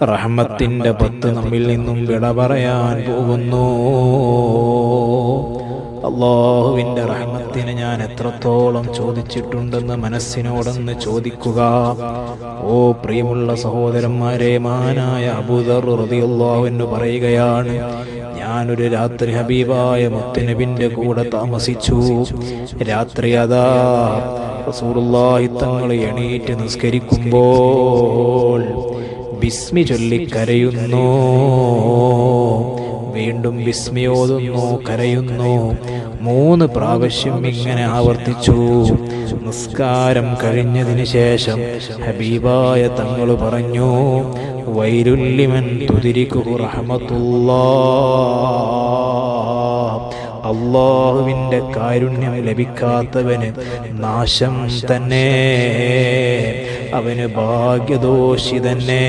റഹ്മത്തിന്റെ 10 നമ്മിൽ നിന്നും വിട പറയാൻ പോകുന്നു. അല്ലാഹുവിന്റെ റഹ്മത്തിനെ ഞാൻ എത്രത്തോളം ചോദിച്ചിട്ടുണ്ടെന്ന് മനസ്സിനോടൊന്ന് ചോദിക്കുക. ഓ പ്രിയമുള്ള സഹോദരന്മാരെ, മഹാനായ അബൂദർ റളിയല്ലാഹു അൻഹു പറയുകയാണ്, ഞാനൊരു രാത്രി ഹബീബായ മുത്തുനബിന്റെ കൂടെ താമസിച്ചു. രാത്രി അതാ റസൂലുള്ളാഹി തങ്ങൾ എണീറ്റ് നിസ്കരിക്കുമ്പോൾ ബിസ്മി ചൊല്ലി കരയുന്നു, വീണ്ടും ബിസ്മി ഓതുന്നു, കരയുന്നു. 3 പ്രാവശ്യം ഇങ്ങനെ ആവർത്തിച്ചു. നിസ്കാരം കഴിഞ്ഞതിന് ശേഷം ഹബീബായ തങ്ങൾ പറഞ്ഞു, വൈലുൽ ലിമൻ തുദ്രികുഹു റഹ്മത്തുല്ലാഹ്, അല്ലാഹുവിൻ്റെ കാരുണ്യം ലഭിക്കാത്തവന് നാശം തന്നെ, അവന് ഭാഗ്യദോഷി തന്നെ.